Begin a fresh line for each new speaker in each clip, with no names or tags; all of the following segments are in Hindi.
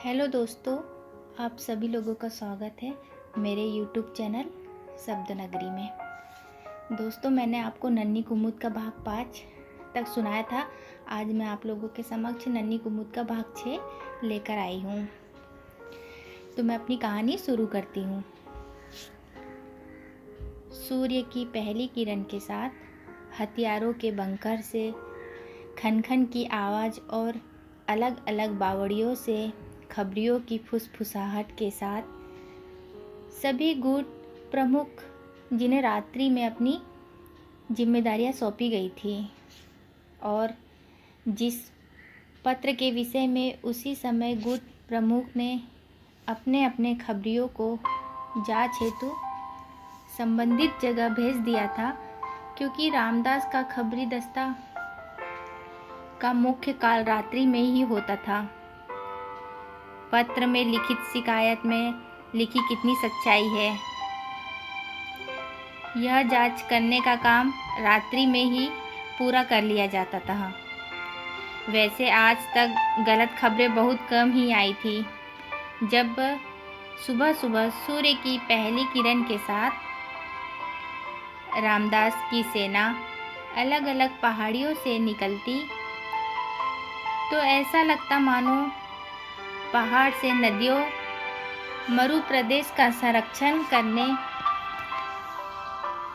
हेलो दोस्तों, आप सभी लोगों का स्वागत है मेरे यूट्यूब चैनल शब्द नगरी में। दोस्तों, मैंने आपको नन्ही कुमुद का भाग 5 तक सुनाया था। आज मैं आप लोगों के समक्ष नन्ही कुमुद का भाग 6 लेकर आई हूँ। तो मैं अपनी कहानी शुरू करती हूँ। सूर्य की पहली किरण के साथ हथियारों के बंकर से, खन खन की आवाज़ और अलग अलग बावड़ियों से, खबरियों की फुसफुसाहट के साथ सभी गुट प्रमुख जिन्हें रात्रि में अपनी जिम्मेदारियां सौंपी गई थी और जिस पत्र के विषय में उसी समय गुट प्रमुख ने अपने अपने खबरियों को जांच हेतु संबंधित जगह भेज दिया था, क्योंकि रामदास का खबरी दस्ता का मुख्य काल रात्रि में ही होता था। पत्र में लिखित शिकायत में लिखी कितनी सच्चाई है, यह जांच करने का काम रात्रि में ही पूरा कर लिया जाता था। वैसे आज तक गलत खबरें बहुत कम ही आई थी। जब सुबह सुबह सूर्य की पहली किरण के साथ रामदास की सेना अलग अलग पहाड़ियों से निकलती, तो ऐसा लगता मानो पहाड़ से नदियों मरु प्रदेश का संरक्षण करने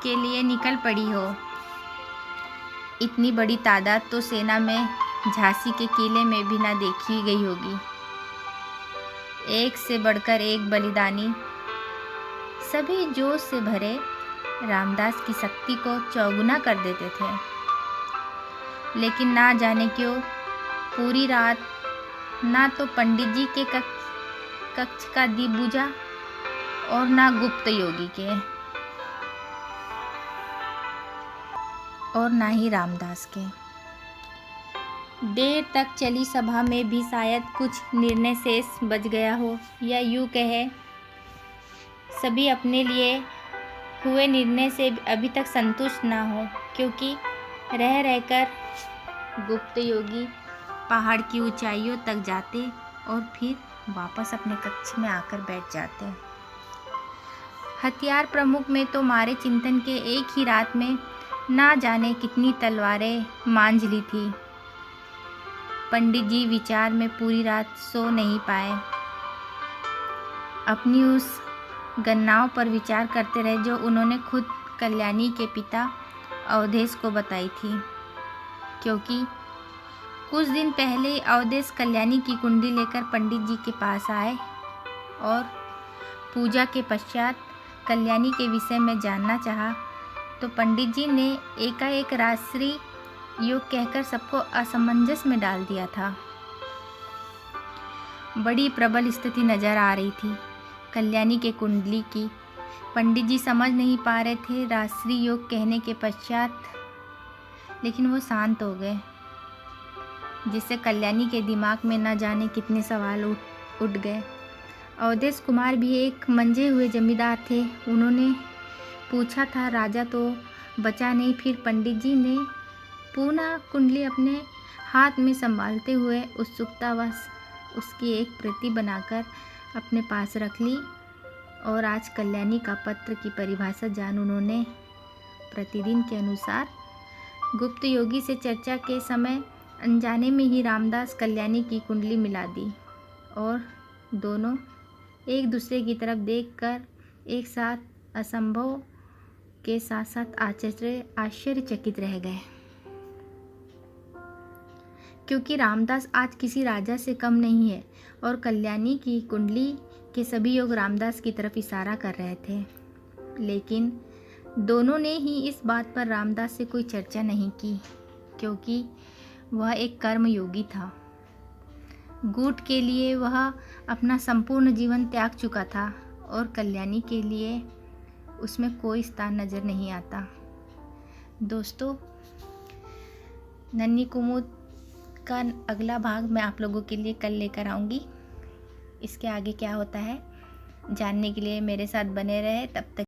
के लिए निकल पड़ी हो। इतनी बड़ी तादाद तो सेना में झांसी के किले में भी ना देखी गई होगी। एक से बढ़कर एक बलिदानी, सभी जोश से भरे रामदास की शक्ति को चौगुना कर देते थे। लेकिन ना जाने क्यों पूरी रात ना तो पंडित जी के कक्ष का दीप बुझा और ना गुप्त योगी के, और ना ही रामदास के। देर तक चली सभा में भी शायद कुछ निर्णय शेष बच गया हो, या यूं कहे सभी अपने लिए हुए निर्णय से अभी तक संतुष्ट ना हो, क्योंकि रह रहकर गुप्त योगी पहाड़ की ऊंचाइयों तक जाते और फिर वापस अपने कक्ष में आकर बैठ जाते। हथियार प्रमुख में तो मारे चिंतन के एक ही रात में ना जाने कितनी तलवारें मांझ ली थी। पंडित जी विचार में पूरी रात सो नहीं पाए। अपनी उस गणनाओं पर विचार करते रहे जो उन्होंने खुद कल्याणी के पिता अवधेश को बताई थी, क्योंकि कुछ दिन पहले अवधेश कल्याणी की कुंडली लेकर पंडित जी के पास आए और पूजा के पश्चात कल्याणी के विषय में जानना चाहा, तो पंडित जी ने एकाएक राजश्री योग कहकर सबको असमंजस में डाल दिया था। बड़ी प्रबल स्थिति नजर आ रही थी कल्याणी के कुंडली की। पंडित जी समझ नहीं पा रहे थे राजश्री योग कहने के पश्चात, लेकिन वो शांत हो गए, जिससे कल्याणी के दिमाग में न जाने कितने सवाल उठ गए। अवधेश कुमार भी एक मंजे हुए जमींदार थे। उन्होंने पूछा था, राजा तो बचा नहीं। फिर पंडित जी ने पुनः कुंडली अपने हाथ में संभालते हुए उत्सुकतावश उसकी एक प्रति बनाकर अपने पास रख ली, और आज कल्याणी का पत्र की परिभाषा जान उन्होंने प्रतिदिन के अनुसार गुप्त योगी से चर्चा के समय अनजाने में ही रामदास कल्याणी की कुंडली मिला दी, और दोनों एक दूसरे की तरफ देखकर एक साथ असंभव के साथ साथ आश्चर्यचकित रह गए, क्योंकि रामदास आज किसी राजा से कम नहीं है और कल्याणी की कुंडली के सभी योग रामदास की तरफ इशारा कर रहे थे। लेकिन दोनों ने ही इस बात पर रामदास से कोई चर्चा नहीं की, क्योंकि वह एक कर्मयोगी था। गुट के लिए वह अपना संपूर्ण जीवन त्याग चुका था और कल्याणी के लिए उसमें कोई स्थान नजर नहीं आता। दोस्तों, नन्ही कुमुद का अगला भाग मैं आप लोगों के लिए कल लेकर आऊँगी। इसके आगे क्या होता है जानने के लिए मेरे साथ बने रहे। तब तक